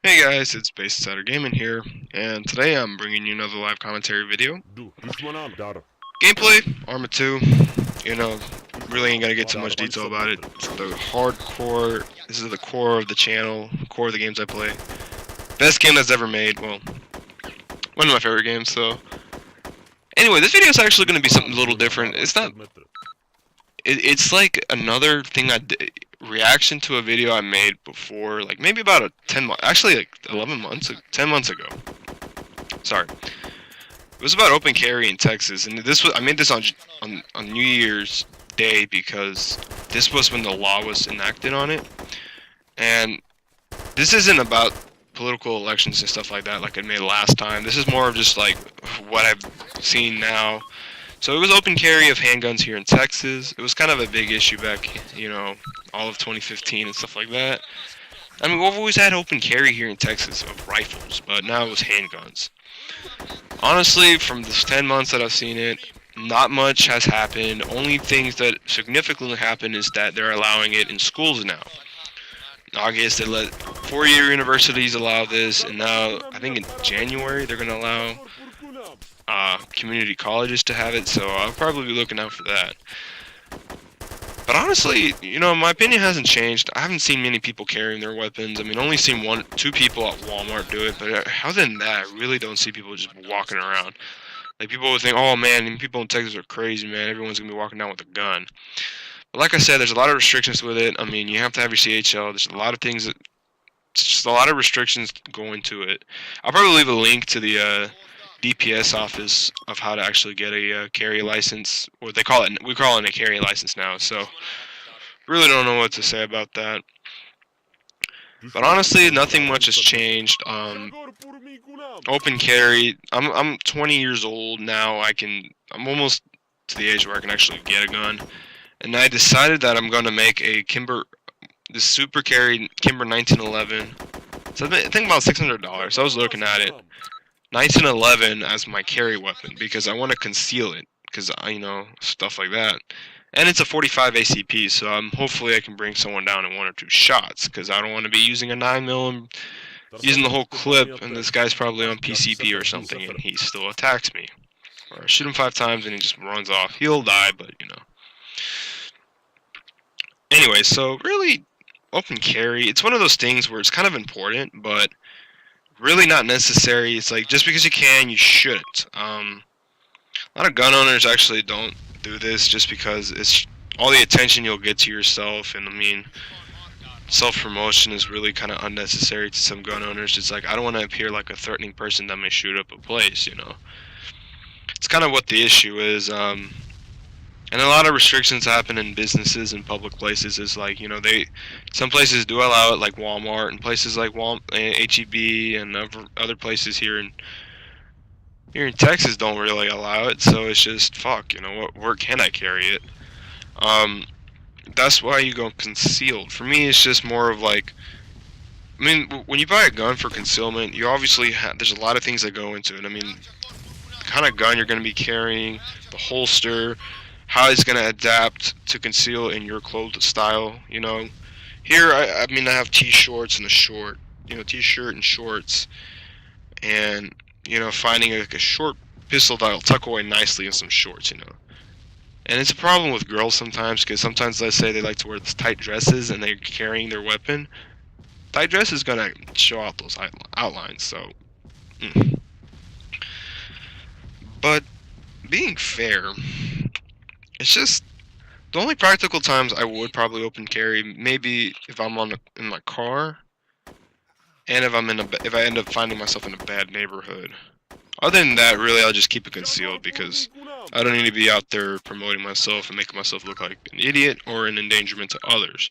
Hey guys, it's Base Insider Gaming here, and today I'm bringing you another live commentary video. Gameplay, Arma 2, you know, really ain't gonna get too much detail about it. It's the hardcore, this is the core of the channel, core of the games I play. Best game that's ever made, well, one of my favorite games, so. Anyway, this video is actually gonna be something a little different. It's not, it's like another thing I did. Reaction to a video I made before, like maybe about a 10 months, actually like 11 months, 10 months ago. Sorry. It was about open carry in Texas, and I made this on New Year's Day because this was when the law was enacted on it. And this isn't about political elections and stuff like that like I made last time. This is more of just like what I've seen now. So it was open carry of handguns here in Texas. It was kind of a big issue back, all of 2015 and stuff like that. I mean, we've always had open carry here in Texas of rifles, but now it was handguns. Honestly, from the 10 months that I've seen it, not much has happened. Only things that significantly happen is that they're allowing it in schools now. In August, they let four-year universities allow this, and now, I think in January, they're going to allow community colleges to have it, so I'll probably be looking out for that. But honestly, my opinion hasn't changed. I haven't seen many people carrying their weapons. I mean, only seen two people at Walmart do it, but other than that, I really don't see people just walking around. Like, people would think, oh man, people in Texas are crazy, man, everyone's gonna be walking down with a gun. But like I said, there's a lot of restrictions with it. I mean, you have to have your CHL, there's a lot of things it's just a lot of restrictions go into it. I'll probably leave a link to the DPS office of how to actually get a carry license, or we call it a carry license now, so really don't know what to say about that. But honestly, nothing much has changed. Open carry, I'm 20 years old now. I'm almost to the age where I can actually get a gun, and I decided that I'm gonna make a this super carry Kimber 1911. So I think about $600. So I was looking at it. 1911 as my carry weapon because I want to conceal it because stuff like that, and it's a 45 ACP, so hopefully I can bring someone down in one or two shots because I don't want to be using a 9mm and using the whole clip, and this guy's probably on PCP or something and he still attacks me, or I shoot him 5 times and he just runs off. He'll die, but Anyway, so really, open carry, it's one of those things where it's kind of important, but really not necessary. It's like, just because you can, you shouldn't. A lot of gun owners actually don't do this just because it's all the attention you'll get to yourself, and I mean, self-promotion is really kind of unnecessary to some gun owners. It's like, I don't want to appear like a threatening person that may shoot up a place, It's kind of what the issue is, and a lot of restrictions happen in businesses and public places. Is like, some places do allow it, like Walmart, and places like HEB and other places here in Texas don't really allow it. So it's just fuck, where can I carry it? That's why you go concealed. For me, it's just more of like, I mean, when you buy a gun for concealment, you obviously there's a lot of things that go into it. I mean, the kind of gun you're going to be carrying, the holster, how it's going to adapt to conceal in your clothes style, Here, I mean, I have t-shorts and a short, t-shirt and shorts, and, finding a short pistol that'll tuck away nicely in some shorts, And it's a problem with girls sometimes, because sometimes, let's say, they like to wear these tight dresses and they're carrying their weapon. Tight dress is going to show out those outlines, so. But, being fair, it's just the only practical times I would probably open carry, maybe if I'm in my car, and if I end up finding myself in a bad neighborhood. Other than that, really, I'll just keep it concealed because I don't need to be out there promoting myself and making myself look like an idiot or an endangerment to others.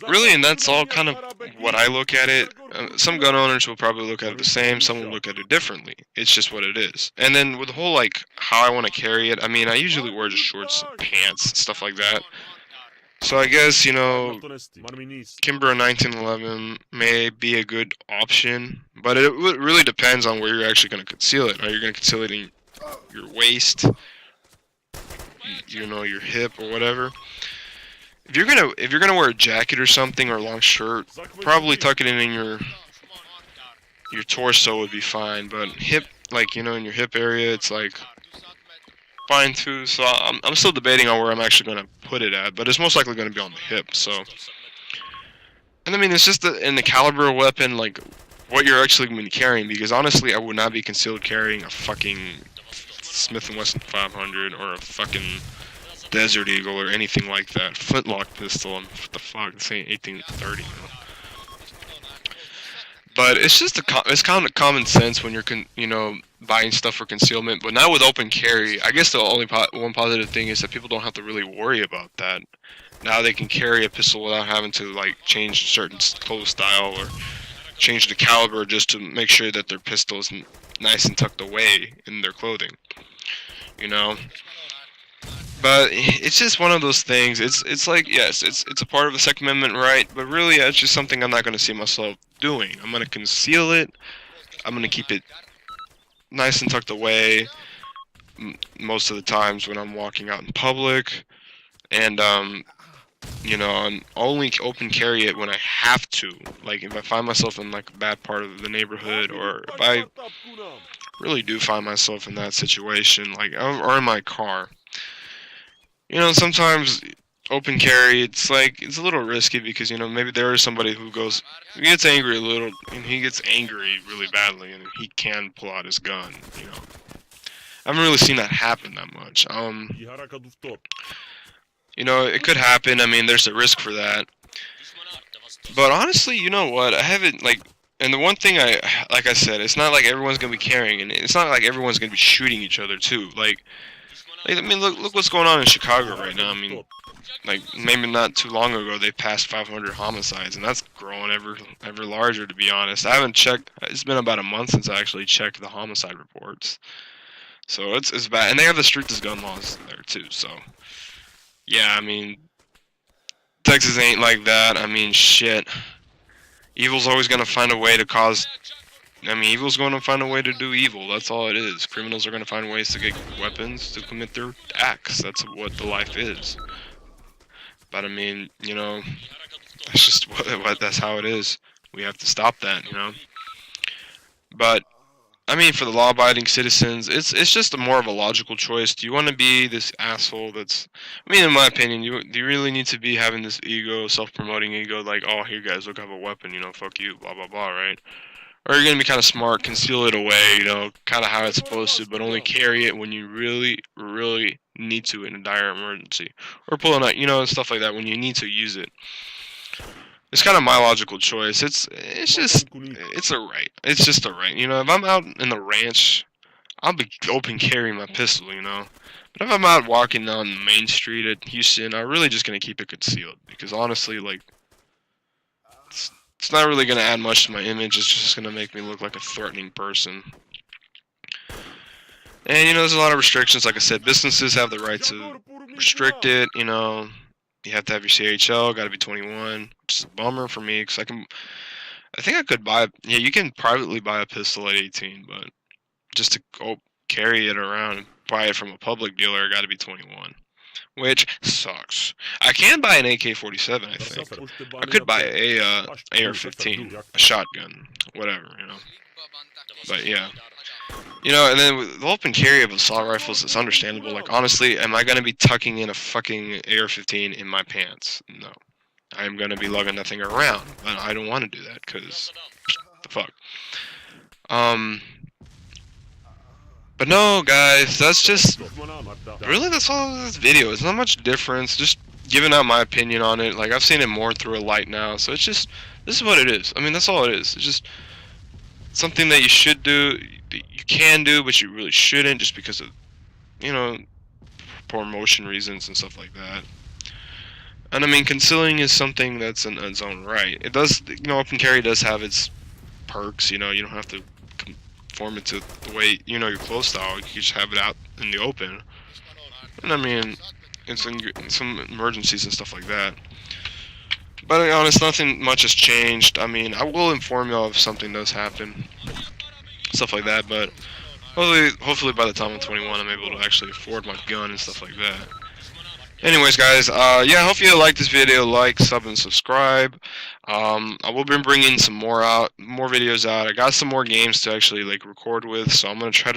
Really, and that's all kind of what I look at it. Some gun owners will probably look at it the same, some will look at it differently. It's just what it is. And then with the whole, like, how I want to carry it, I mean, I usually wear just shorts and pants, stuff like that. So I guess, Kimber 1911 may be a good option, but it really depends on where you're actually going to conceal it. Are you going to conceal it in your waist, your hip, or whatever? if you're gonna wear a jacket or something or a long shirt, probably tuck it in your torso would be fine. But hip, like in your hip area, it's like fine too. So I'm still debating on where I'm actually gonna put it at, but it's most likely gonna be on the hip. So, and I mean it's just in the caliber of weapon, like what you're actually gonna be carrying. Because honestly, I would not be concealed carrying a fucking Smith & Wesson 500 or a fucking Desert Eagle or anything like that. Flintlock pistol and what the fuck, this ain't 1830. But it's just it's kind of common sense when you're buying stuff for concealment. But now with open carry, I guess the only one positive thing is that people don't have to really worry about that. Now they can carry a pistol without having to like change a certain clothes style or change the caliber just to make sure that their pistol is nice and tucked away in their clothing. You know. But it's just one of those things. It's like, yes, it's a part of the Second Amendment right, but really it's just something I'm not going to see myself doing. I'm going to conceal it. I'm going to keep it nice and tucked away most of the times when I'm walking out in public. And and only open carry it when I have to. Like if I find myself in like a bad part of the neighborhood, or if I really do find myself in that situation, like or in my car. Sometimes open carry, it's a little risky because, maybe there is somebody who gets angry a little, and he gets angry really badly, and he can pull out his gun, I haven't really seen that happen that much. It could happen, I mean, there's a risk for that. But honestly, you know what, I haven't, and the one thing like I said, it's not like everyone's gonna be carrying, and it's not like everyone's gonna be shooting each other too, I mean, look what's going on in Chicago right now. I mean, maybe not too long ago they passed 500 homicides, and that's growing ever larger. To be honest, I haven't checked. It's been about a month since I actually checked the homicide reports. So it's bad, and they have the strictest gun laws there too. So yeah, I mean, Texas ain't like that. I mean, shit. Evil's always gonna find a way to cause. I mean, evil's going to find a way to do evil. That's all it is. Criminals are going to find ways to get weapons to commit their acts. That's what the life is. But I mean, that's just that's how it is. We have to stop that, But I mean, for the law-abiding citizens, it's just more of a logical choice. Do you want to be this asshole that's? I mean, in my opinion, do you really need to be having this ego, self-promoting ego, like, oh, here guys, look, I have a weapon, fuck you, blah blah blah, right? Or you're going to be kind of smart, conceal it away, kind of how it's supposed to, but only carry it when you really, really need to in a dire emergency. Or pull a knife, and stuff like that when you need to use it. It's kind of my logical choice. It's a right. It's just a right. If I'm out in the ranch, I'll be open carrying my pistol, But if I'm out walking down Main Street at Houston, I'm really just going to keep it concealed. Because honestly, it's not really going to add much to my image. It's just going to make me look like a threatening person. And, there's a lot of restrictions. Like I said, businesses have the right to restrict it. You have to have your CHL, got to be 21, which is a bummer for me because I think I could buy, you can privately buy a pistol at 18, but just to go carry it around and buy it from a public dealer, I got to be 21. Which sucks. I can buy an AK-47, I think. I could buy a AR-15, a shotgun, whatever, But yeah. And then with the open carry of assault rifles, it's understandable. Like, honestly, am I going to be tucking in a fucking AR-15 in my pants? No. I'm going to be lugging that thing around. But I don't want to do that, because, the fuck. But no, guys, that's just, really that's all of this video. It's not much difference, just giving out my opinion on it. Like, I've seen it more through a light now, so it's just, this is what it is. I mean, that's all it is. It's just something that you should do, you can do, but you really shouldn't, just because of, promotion reasons and stuff like that. And I mean, concealing is something that's in its own right. It does, open carry does have its perks, you don't have to conform it to the way, your clothes style. You can just have it out in the open. And I mean, it's in some emergencies and stuff like that. But to be honest, nothing much has changed. I mean, I will inform y'all if something does happen. Stuff like that, but hopefully by the time I'm 21, I'm able to actually afford my gun and stuff like that. Anyways, guys, yeah, I hope you like this video. Like, sub, and subscribe. I will be bringing some more videos out. I got some more games to actually like record with, so I'm gonna try to